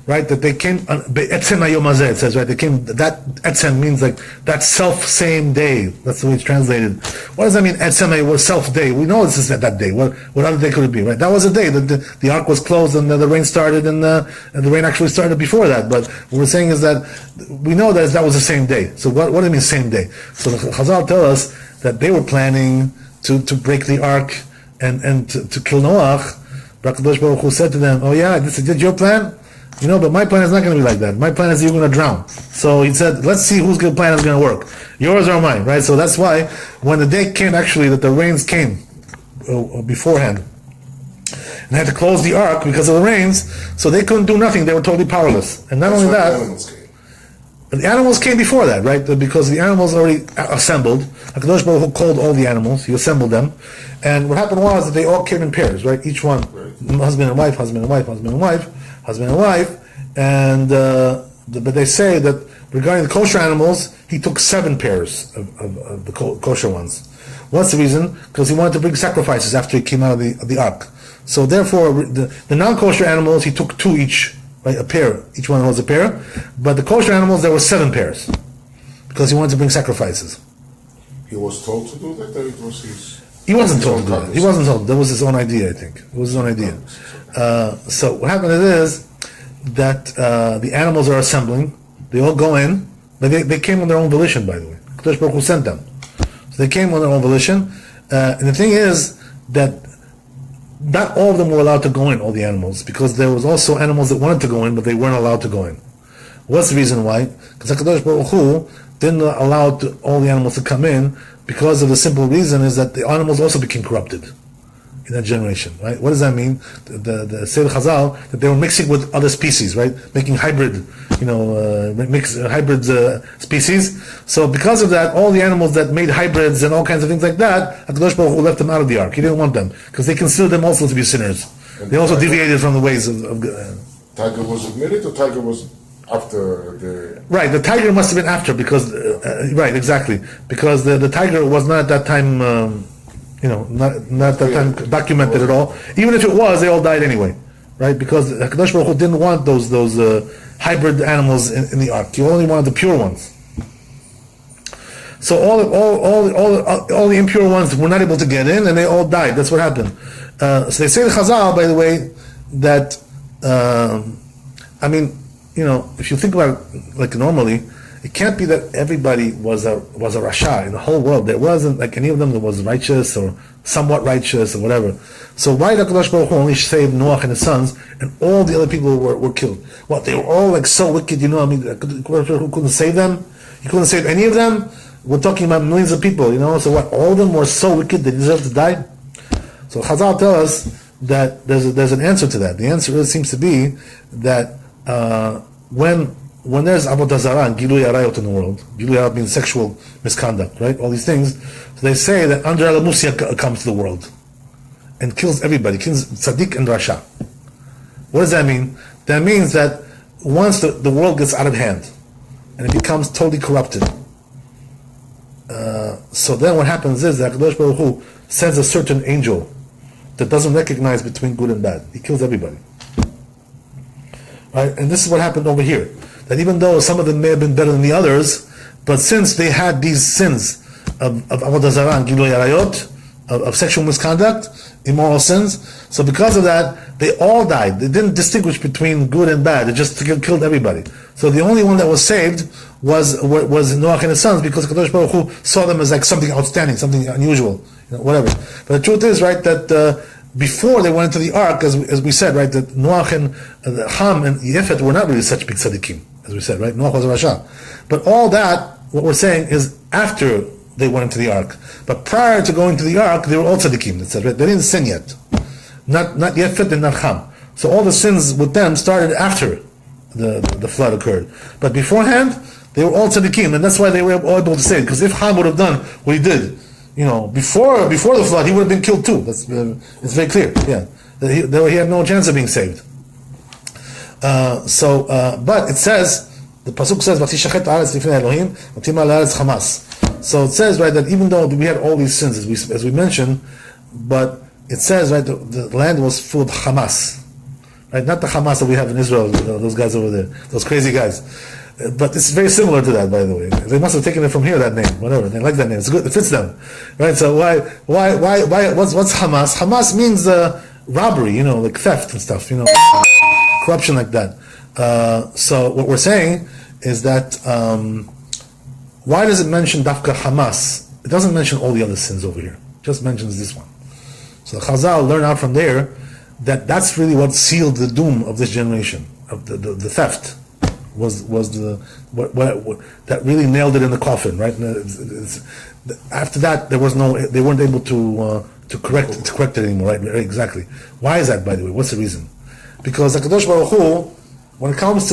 right? That they came, Etzem Hayom Hazeh, it says, right? They came, that Etzem means like that self-same day. That's the way it's translated. What does that mean, Etzem Hayom, self-day? We know this is that day. What other day could it be, right? That was a day. The ark was closed and the rain started, and the rain actually started before that. But what we're saying is that we know that was the same day. So what do you mean same day? So the Chazal tell us that they were planning to break the ark and to kill Noach. Kadosh Baruch Hu said to them, "Oh yeah, this is your plan, but my plan is not going to be like that. My plan is you're going to drown." So he said, "Let's see whose plan is going to work, yours or mine." Right? So that's why when the day came, actually, that the rains came beforehand, and they had to close the ark because of the rains, so they couldn't do nothing. They were totally powerless. And not only that, the animals came before that, right? Because the animals already assembled. HaKadosh Baruch Hu called all the animals. He assembled them. And what happened was that they all came in pairs, right? Each one, husband and wife, husband and wife, husband and wife, husband and wife. And but they say that regarding the kosher animals, he took 7 pairs of the kosher ones. What's the reason? Because he wanted to bring sacrifices after he came out of the ark. So therefore, the non-kosher animals, he took 2 each. Right, a pair. Each one was a pair. But the kosher animals, there were 7 pairs. Because he wanted to bring sacrifices. He was told to do that, or it was his... He wasn't told to do that. He wasn't told. That was his own idea, I think. It was his own idea. So what happened is that the animals are assembling. They all go in. But they came on their own volition, by the way. Kadosh Baruch Hu sent them. So they came on their own volition. And the thing is that not all of them were allowed to go in, all the animals, because there was also animals that wanted to go in, but they weren't allowed to go in. What's the reason why? Because HaKadosh Baruch Hu didn't allow all the animals to come in, because of the simple reason is that the animals also became corrupted in that generation, right? What does that mean? The Seir Chazal, that they were mixing with other species, right? Making hybrid, hybrid species. So because of that, all the animals that made hybrids and all kinds of things like that, HaKadosh Baruch Hu left them out of the ark. He didn't want them, because they considered them also to be sinners. And they also deviated from the ways of Tiger was admitted, or Tiger was after the... Right, the tiger must have been after, because, right, exactly. Because the tiger was not at that time... not that time documented at all. Even if it was, they all died anyway, right? Because HaKadosh Baruch Hu didn't want those hybrid animals in the ark. He only wanted the pure ones. So all the impure ones were not able to get in, and they all died. That's what happened. So they say the Chazal, by the way, that if you think about it, like normally, it can't be that everybody was a Rasha in the whole world. There wasn't like any of them that was righteous or somewhat righteous or whatever. So why did HaKadosh Baruch Hu only save Noach and his sons, and all the other people were killed? What, they were all like so wicked, HaKadosh Baruch Hu couldn't save them? He couldn't save any of them? We're talking about millions of people, so what, all of them were so wicked they deserve to die? So Chazal tell us that there's an answer to that. The answer really seems to be that when there's Avodah Zarah and Gilui Arayot in the world, Gilui Arayot means sexual misconduct, right? All these things. So they say that Andra Alamusia comes to the world and kills everybody, kills Tzaddik and Rasha. What does that mean? That means that once the world gets out of hand and it becomes totally corrupted, so then what happens is that HaKadosh Baruch Hu sends a certain angel that doesn't recognize between good and bad. He kills everybody. Right? And this is what happened over here. That even though some of them may have been better than the others, but since they had these sins of Avodah Zarah and Gilui Arayot, of sexual misconduct, immoral sins, so because of that, they all died. They didn't distinguish between good and bad. They just killed everybody. So the only one that was saved was Noach and his sons, because Kadosh Baruch Hu saw them as like something outstanding, something unusual, whatever. But the truth is, right, that before they went into the ark, as we said, right, that Noach and Ham and Yefet were not really such big tzaddikim, as we said, right? Noach was a Rasha. But all that, what we're saying, is after they went into the ark. But prior to going to the ark, they were all tzaddikim, it said, right? They didn't sin yet. Not Yefet and not Ham. So all the sins with them started after the flood occurred. But beforehand, they were all tzaddikim, and that's why they were all able to say it. Because if Ham would have done what he did, before the flood, he would have been killed too. That's it's very clear. Yeah, he had no chance of being saved. But it says, the pasuk says, "Vatishachet haaretz lifnei Elohim, v'tima la'aretz Hamas." So it says, right, that even though we had all these sins, as we mentioned, but it says, right, the land was full of Hamas. right? Not the Hamas that we have in Israel, those guys over there, those crazy guys. But it's very similar to that, by the way. They must have taken it from here, that name, whatever. They like that name. It's good. It fits them, right? So what's Hamas? Hamas means robbery, like theft and stuff, corruption like that. So what we're saying is that why does it mention Dafka Hamas? It doesn't mention all the other sins over here. It just mentions this one. So the Chazal learn out from there that that's really what sealed the doom of this generation, of the theft. Was the what that really nailed it in the coffin, right? After that, they weren't able to correct it anymore, right? Exactly. Why is that, by the way? What's the reason? Because HaKadosh Baruch Hu, when it comes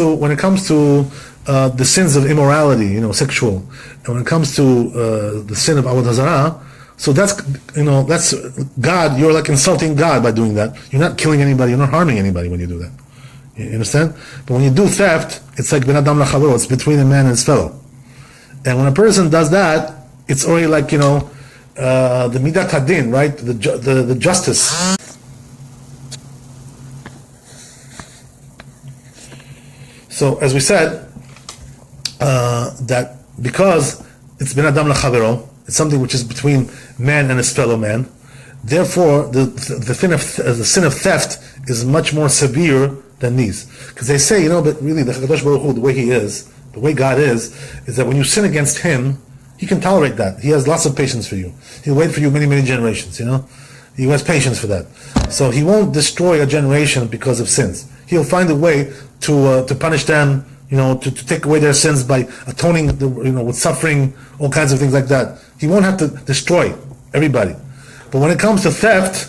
to the sins of immorality, sexual, and when it comes to the sin of Avodah Zarah, so that's God. You're like insulting God by doing that. You're not killing anybody. You're not harming anybody when you do that. You understand? But when you do theft, it's like Ben Adam Lachavero. It's between a man and his fellow. And when a person does that, it's already like the Midat Hadin, right? The justice. So as we said, that because it's Ben Adam Lachavero, it's something which is between man and his fellow man. Therefore, the sin of theft is much more severe than these. Because they say, but really the HaKadosh Baruch Hu, the way he is, the way God is that when you sin against him, he can tolerate that. He has lots of patience for you. He'll wait for you many, many generations, He has patience for that. So he won't destroy a generation because of sins. He'll find a way to punish them, to take away their sins by atoning, with suffering, all kinds of things like that. He won't have to destroy everybody. But when it comes to theft,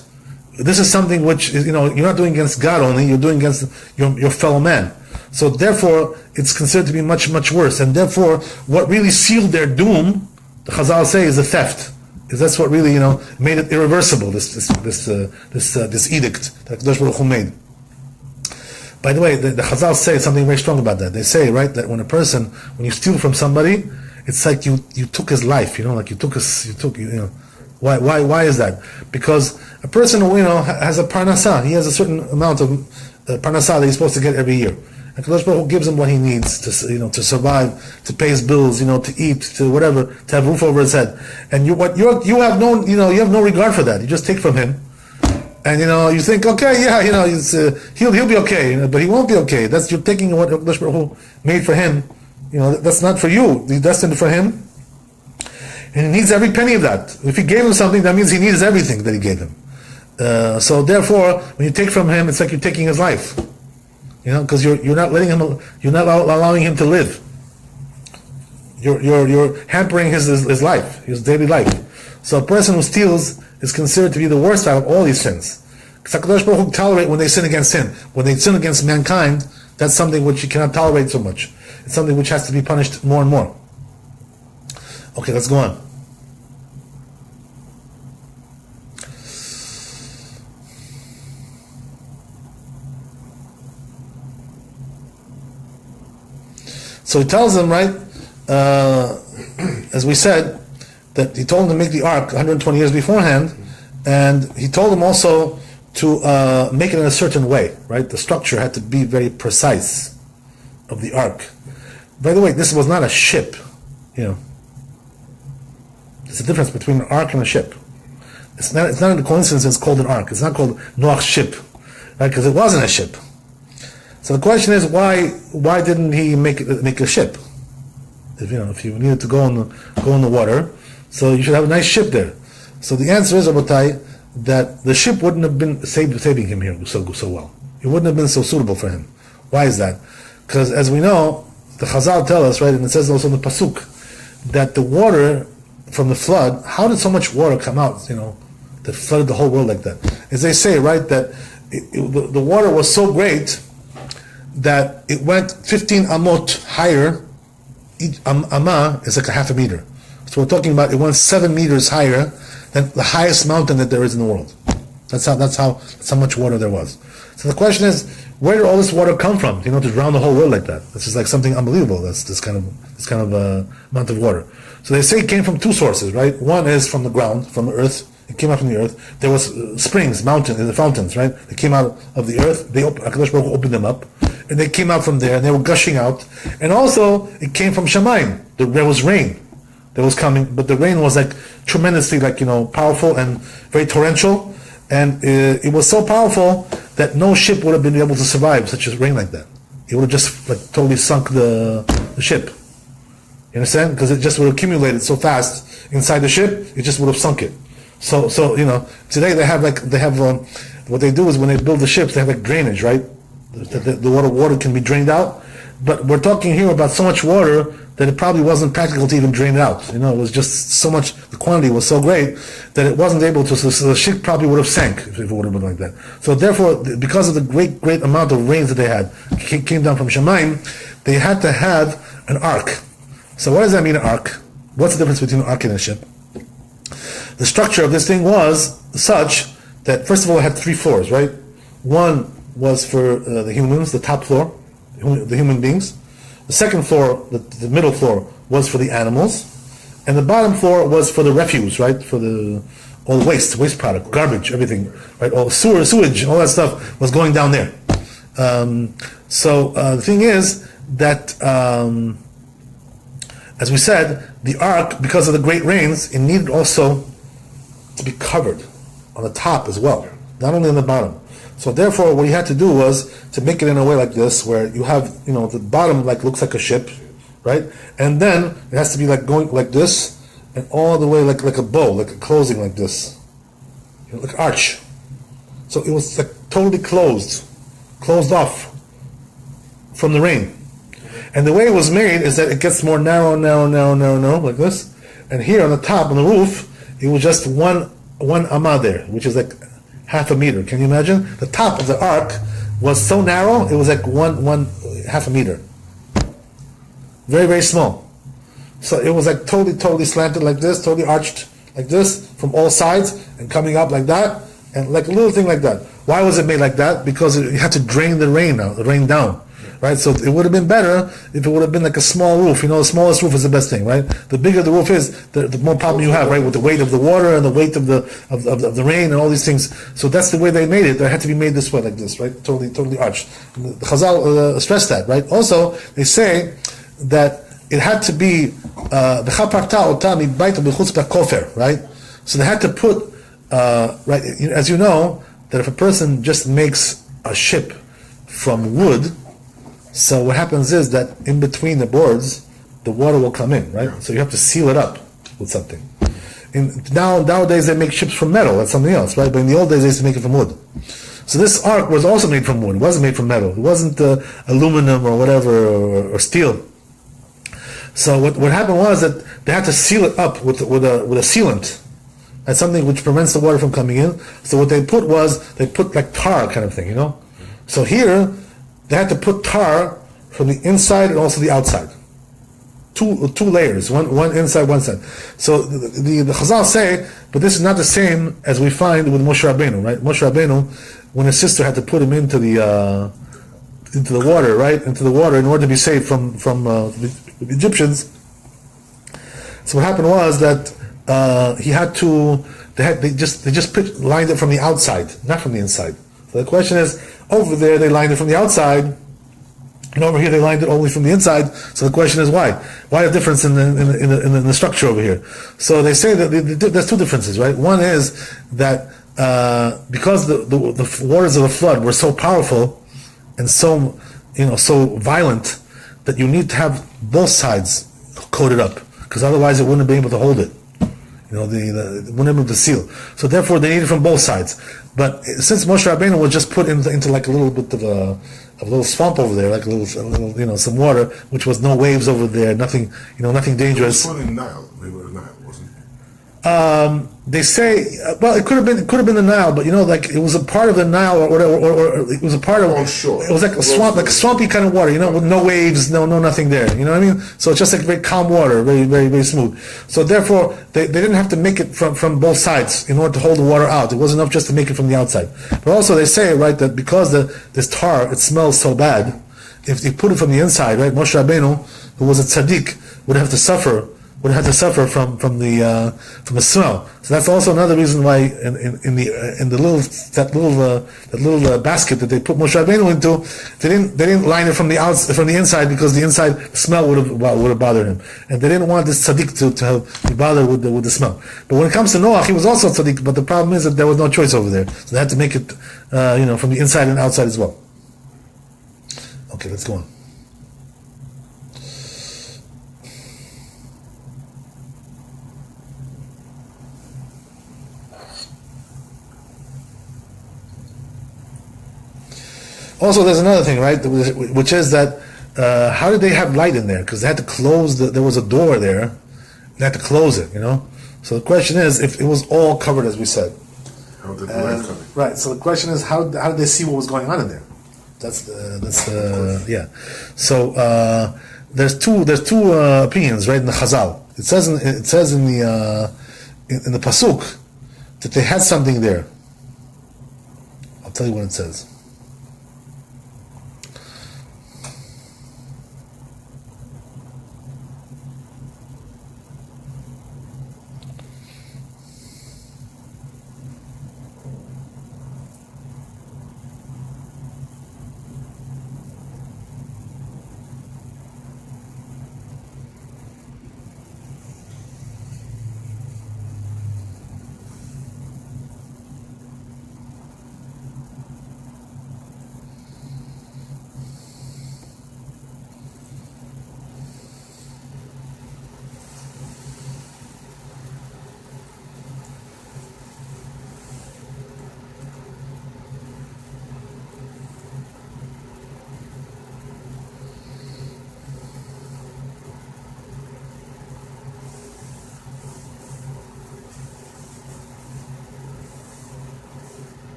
this is something which is, you're not doing against God only, you're doing against your fellow man. So therefore, it's considered to be much, much worse. And therefore, what really sealed their doom, the Chazal say, is the theft. Because that's what really, made it irreversible, this edict that Kadosh Baruch Hu made. By the way, the Chazal say something very strong about that. They say, right, that when you steal from somebody, it's like you took his life, Why is that? Because a person who has a parnasah, he has a certain amount of parnasah that he's supposed to get every year. And Kadosh Baruch Hu gives him what he needs to survive, to pay his bills, to eat, to whatever, to have roof over his head. And you have no regard for that. You just take from him, and you think, okay, yeah, he'll be okay, but he won't be okay. You're taking what Kadosh Baruch Hu made for him. That's not for you. It's destined for him. And he needs every penny of that. If he gave him something, that means he needs everything that he gave him. So therefore, when you take from him, it's like you're taking his life. Because you're not allowing him to live. You're hampering his life, his daily life. So a person who steals is considered to be the worst out of all these sins. Because HaKadosh Baruch Hu tolerate when they sin against him. When they sin against mankind, that's something which he cannot tolerate so much. It's something which has to be punished more and more. Okay, let's go on. So he tells them, right, as we said, that he told them to make the ark 120 years beforehand, and he told them also to make it in a certain way, right? The structure had to be very precise of the ark. By the way, this was not a ship, There's a difference between an ark and a ship. It's not a coincidence it's called an ark. It's not called Noach's ship, right? Because it wasn't a ship. So the question is, why didn't he make a ship? If you needed to go in the water, so you should have a nice ship there. So the answer is, Rabotai, that the ship wouldn't have been saving him here so well. It wouldn't have been so suitable for him. Why is that? Because as we know, the Chazal tell us, right, and it says also in the Pasuk, that the water from the flood, how did so much water come out, that flooded the whole world like that? As they say, right, that the water was so great that it went 15 amot higher. Each amah is like a half a meter. So we're talking about it went 7 meters higher than the highest mountain that there is in the world. That's how much water there was. So the question is, where did all this water come from? To drown the whole world like that. This is like something unbelievable. That's this kind of amount of water. So they say it came from two sources, right? One is from the ground, from the earth, It came out from the earth. There was springs, mountains, fountains, right? They came out of the earth. HaKadosh Baruch Hu opened them up, and they came out from there, and they were gushing out. And also, it came from Shamayim. There was rain that was coming, but the rain was like tremendously, powerful and very torrential. And it was so powerful that no ship would have been able to survive such a rain like that. It would have just totally sunk the ship. You understand? Because it just would have accumulated so fast inside the ship, it just would have sunk it. So today they have what they do is when they build the ships, they have drainage, right? The water can be drained out. But we're talking here about so much water that it probably wasn't practical to even drain it out. It was just so much, the quantity was so great that it wasn't able to, so the ship probably would have sank if it would have been like that. So therefore, because of the great amount of rains that they had, came down from Shamayim, they had to have an ark. So what does that mean, an ark? What's the difference between an ark and a ship? The structure of this thing was such that, first of all, it had 3 floors, right? One was for the humans, the top floor, the human beings. The second floor, the middle floor, was for the animals. And the bottom floor was for the refuse, right? For all the waste product, garbage, everything, right? All sewage, all that stuff was going down there. The thing is that, as we said, the ark, because of the great rains, it needed also to be covered on the top as well, not only on the bottom. So therefore, what he had to do was to make it in a way like this, where you have, the bottom looks like a ship, right? And then it has to be going like this, and all the way like a bow, like a closing like this, like arch. So it was totally closed off from the rain. And the way it was made is that it gets more narrow, like this. And here on the top, on the roof, it was just one amah there, which is half a meter. Can you imagine? The top of the ark was so narrow, it was one half a meter. Very, very small. So it was totally slanted like this, totally arched like this from all sides, and coming up like that, and a little thing like that. Why was it made like that? Because you had to drain the rain down. Right, so it would have been better if it would have been a small roof. The smallest roof is the best thing, right? The bigger the roof is, the more problem you have, right, with the weight of the water and the weight of the rain and all these things. So that's the way they made it. It had to be made this way, like this, right? Totally arched. The Chazal stressed that, right? Also, they say that it had to be right? So they had to put right, as you know, that if a person just makes a ship from wood, so what happens is that in between the boards, the water will come in, right? So you have to seal it up with something. Nowadays they make ships from metal, that's something else, right? But in the old days they used to make it from wood. So this ark was also made from wood, it wasn't made from metal. It wasn't aluminum or whatever, or steel. So what happened was that they had to seal it up with a sealant. That's something which prevents the water from coming in. So what they put tar kind of thing, So here, they had to put tar from the inside and also the outside. Two layers, one inside, one side. So the Chazal say, but this is not the same as we find with Moshe Rabbeinu, right? Moshe Rabbeinu, when his sister had to put him into the water, right? Into the water in order to be saved from the Egyptians. So what happened was that they just lined it from the outside, not from the inside. So the question is, over there they lined it from the outside, and over here they lined it only from the inside. So the question is why? Why a difference in the structure over here? So they say that there's 2 differences, right? One is that because the waters of the flood were so powerful and so violent that you need to have both sides coated up, because otherwise it wouldn't be able to hold it. It wouldn't be able to seal. So therefore they need it from both sides. But since Moshe Rabbeinu was just put into a little bit of a little swamp over there, like a little some water, which was no waves over there, nothing dangerous. It was in Nile, River Nile, wasn't it? They say, well, it could have been the Nile, but it was a part of the Nile, or it was a part of. On shore. It was like a swamp, like a swampy kind of water, with no waves, no nothing there. You know what I mean? So it's just very calm water, very, very, very smooth. So therefore, they didn't have to make it from both sides in order to hold the water out. It wasn't enough just to make it from the outside. But also they say, right, that because this tar, it smells so bad, if they put it from the inside, right, Moshe Rabbeinu, who was a tzaddik, would have to suffer would have to suffer from the smell. So that's also another reason why in the little basket that they put Moshe Rabbeinu into, they didn't line it from the inside, because the inside smell would have bothered him, and they didn't want this tzaddik to be bothered with the smell. But when it comes to Noach, he was also tzaddik, but the problem is that there was no choice over there, so they had to make it from the inside and outside as well. Okay, let's go on. Also, there's another thing, right, which is that how did they have light in there? Because they had to close there was a door there. They had to close it, So the question is, if it was all covered, as we said. How did the light come in? Right. So the question is, how did they see what was going on in there? That's the yeah. So there's two opinions, right, in the Chazal. It says in the pasuk that they had something there. I'll tell you what it says.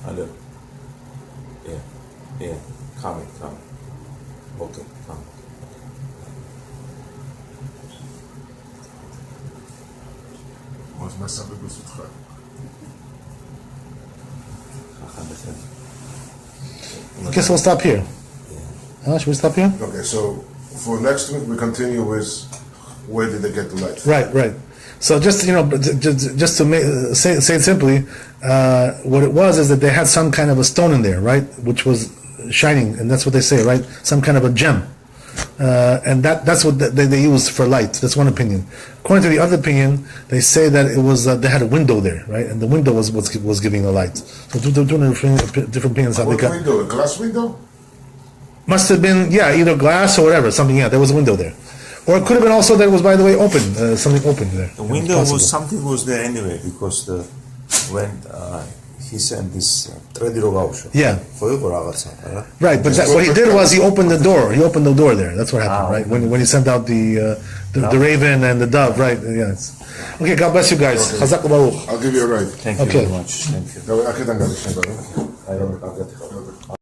Hello. Yeah. Coming. Okay, come. Was messed up with the I guess we'll stop here. Should we stop here? Okay, so for next week we continue with where did they get the light? Right. So just just to say it simply, what it was is that they had some kind of a stone in there, right, which was shining, and that's what they say, right, some kind of a gem, and that's what they used for light. That's one opinion. According to the other opinion, they say that it was they had a window there, right, and the window was giving the light. So two different opinions. What window? A glass window? Must have been, either glass or whatever, something. Yeah, there was a window there. Or it could have been also that it was, by the way, open, something open there. The window something was there anyway, because when he sent this Yeah. Right, but what he did was he opened the door. He opened the door there. That's what happened, right? When he sent out the raven and the dove, right? Yes. Okay, God bless you guys. Chazak u'baruch. I'll give you a ride. Thank you very much. Thank you. No, I can't get it.